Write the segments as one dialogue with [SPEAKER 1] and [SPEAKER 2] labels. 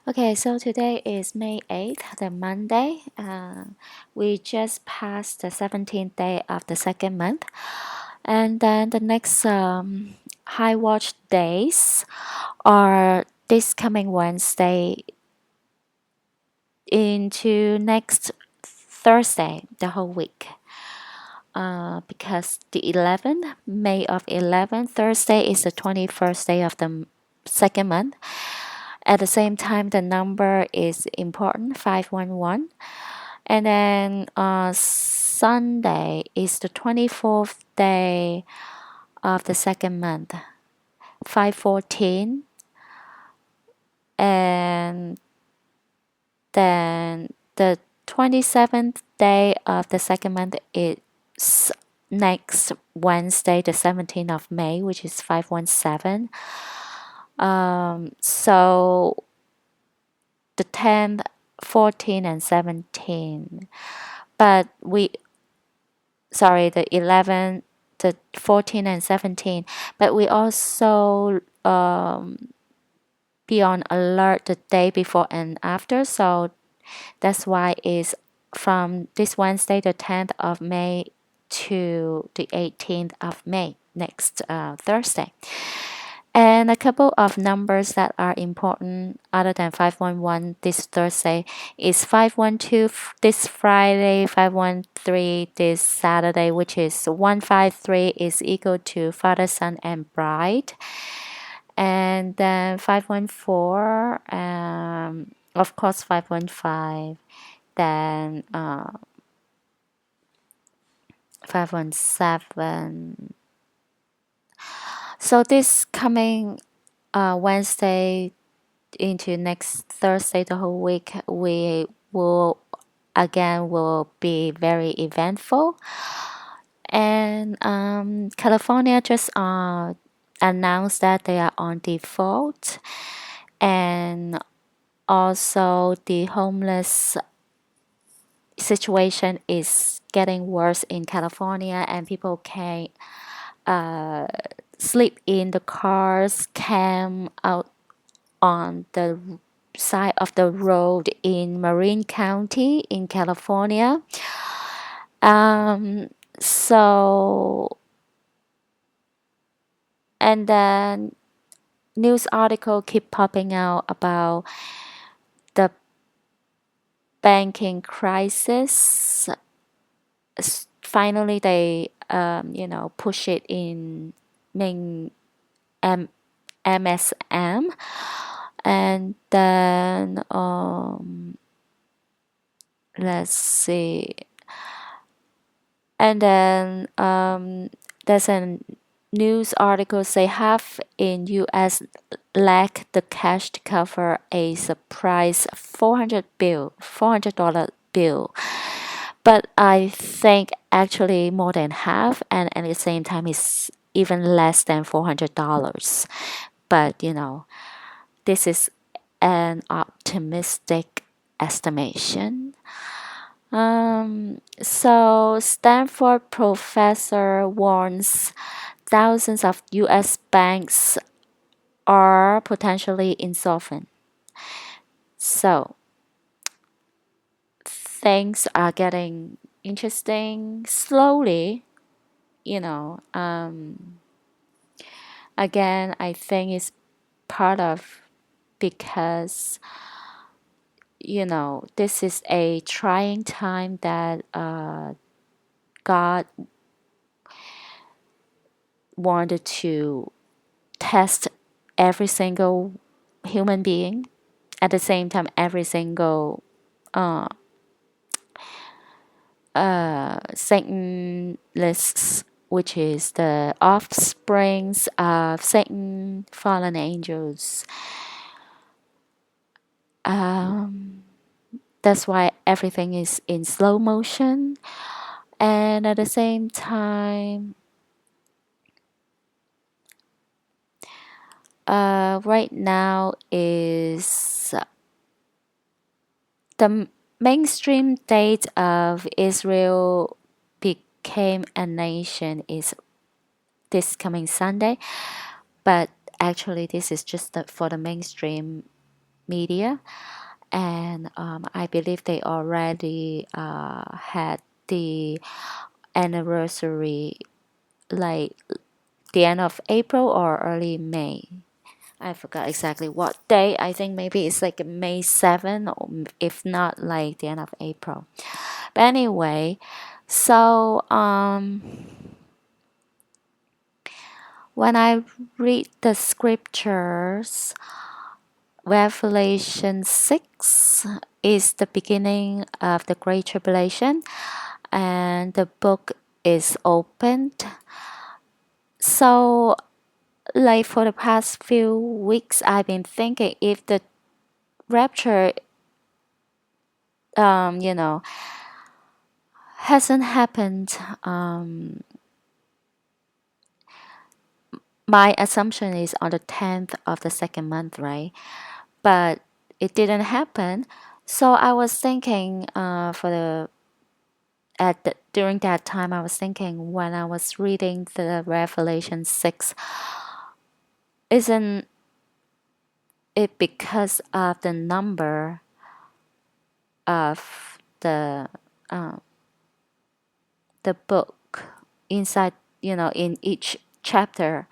[SPEAKER 1] Okay, so today is May 8th, the Monday. We just passed the 17th day of the second month. And then the next high watch days are this coming Wednesday into next Thursday, the whole week. Because the 11th, May of 11th, Thursday is the 21st day of the second month. At the same time, the number is important, 511. And then Sunday is the 24th day of the second month, 514. And then the 27th day of the second month is next Wednesday, the 17th of May, which is 517. So the 10th, 14, and 17. But the 11, the 14 and 17. But we also be on alert the day before and after. So that's why it's from this Wednesday, the 10th of May to the 18th of May, next Thursday. And a couple of numbers that are important other than 511 this Thursday is 512 this Friday, 513 this Saturday, which is 153 is equal to Father, Son, and Bride. And then 514, of course, 515, then 517. So this coming Wednesday into next Thursday, the whole week, we will be very eventful. And California just announced that they are on default, and also the homeless situation is getting worse in California, and people can sleep in the cars, camp out on the side of the road in Marin County in California. So, and then news article keep popping out about the banking crisis. Finally, they push it in main MSM, and then let's see, and then there's a news article say half in U.S. lack the cash to cover a surprise $400 bill. But I think actually more than half, and at the same time, it's even less than $400. But this is an optimistic estimation. So Stanford professor warns thousands of U.S. banks are potentially insolvent. So things are getting interesting slowly. You know, again, I think it's part of because this is a trying time that God wanted to test every single human being, at the same time every single Satan lists, which is the offsprings of Satan, fallen angels. That's why everything is in slow motion, and at the same time, right now is the mainstream date of Israel became a nation is this coming Sunday, but actually this is just for the mainstream media, and I believe they already had the anniversary, like the end of April or early May. I forgot exactly what day. I think maybe it's like May 7, or if not like the end of April. But anyway, so when I read the scriptures, Revelation 6 is the beginning of the Great Tribulation, and the book is opened. So, like for the past few weeks, I've been thinking if the rapture, you know, hasn't happened, my assumption is on the 10th of the second month, right? But it didn't happen. So I was thinking, during that time, I was thinking when I was reading the Revelation 6, isn't it because of the number of the book inside, in each chapter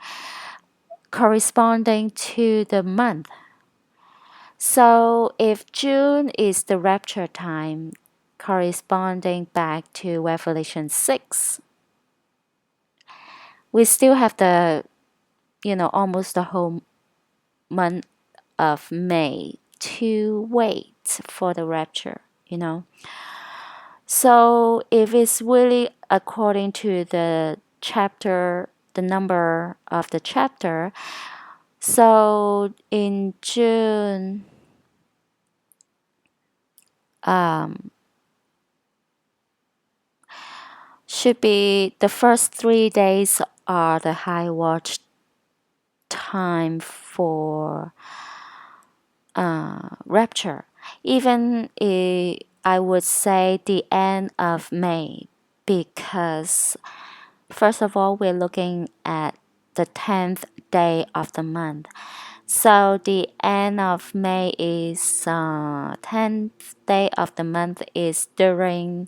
[SPEAKER 1] corresponding to the month? So if June is the rapture time corresponding back to Revelation 6, we still have almost the whole month of May to wait for the rapture. So if it's really according to the chapter, the number of the chapter, so in June, should be the first 3 days are the high watch time for rapture. Even I would say the end of May, because first of all, we're looking at the 10th day of the month. So the end of May is 10th day of the month is during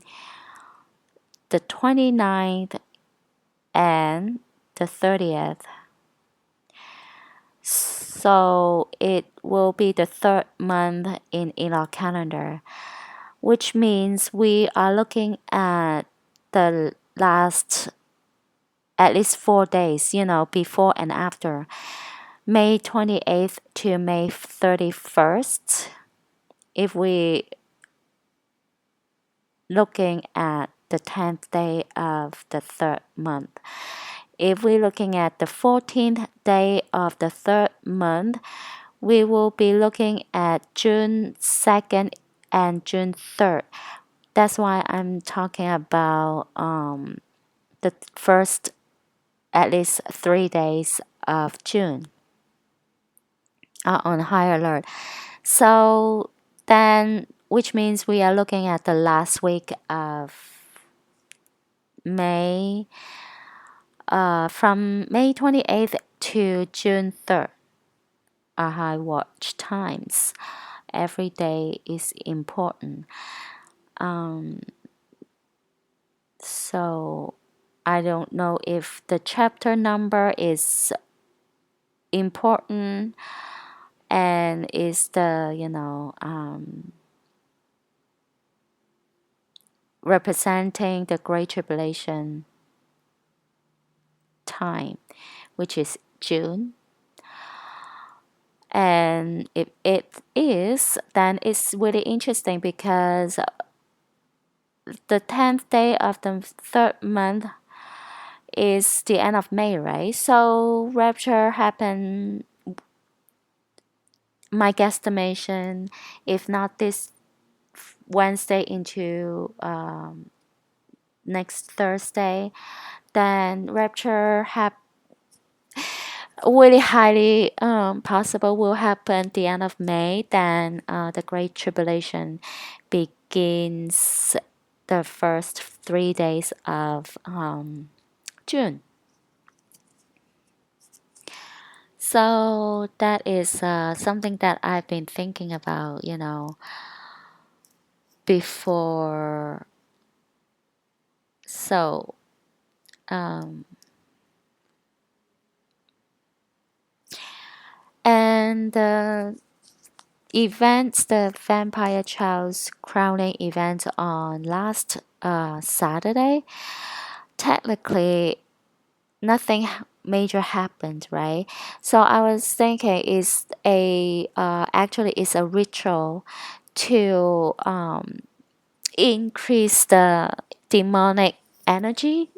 [SPEAKER 1] the 29th and the 30th. So it will be the third month in our calendar, which means we are looking at the last at least 4 days, before and after May 28th to May 31st. If we looking at the 10th day of the third month. If we're looking at the 14th day of the third month, we will be looking at June 2nd and June 3rd. That's why I'm talking about the first at least 3 days of June are on high alert. So then, which means we are looking at the last week of May, from May 28th to June 3rd are high watch times. Every day is important. So I don't know if the chapter number is important and is the representing the Great Tribulation time, which is June. And if it is, then it's really interesting because the 10th day of the third month is the end of May, right? So rapture happened, my guesstimation, if not this Wednesday into next Thursday, then rapture really highly possible will happen the end of May. Then the Great Tribulation begins the first 3 days of June. So that is something that I've been thinking about, before. So, um, and the events, the Vampire Child's crowning event on last Saturday, technically nothing major happened, right? So I was thinking is a actually is a ritual to increase the demonic energy.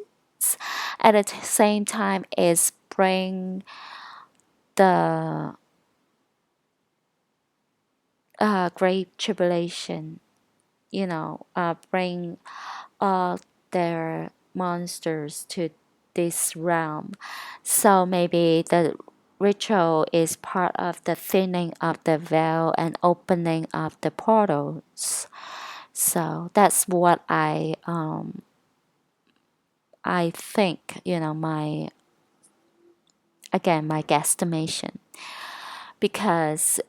[SPEAKER 1] At the same time, is bring the great tribulation. Bring all their monsters to this realm. So maybe the ritual is part of the thinning of the veil and opening of the portals. So that's what I think, my again my guesstimation. Because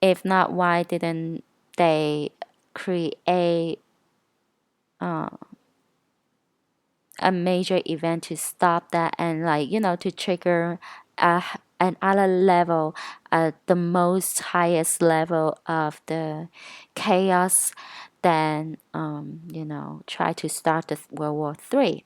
[SPEAKER 1] if not, why didn't they create a major event to stop that, and to trigger another level, the most highest level of the chaos, then try to start the World War III.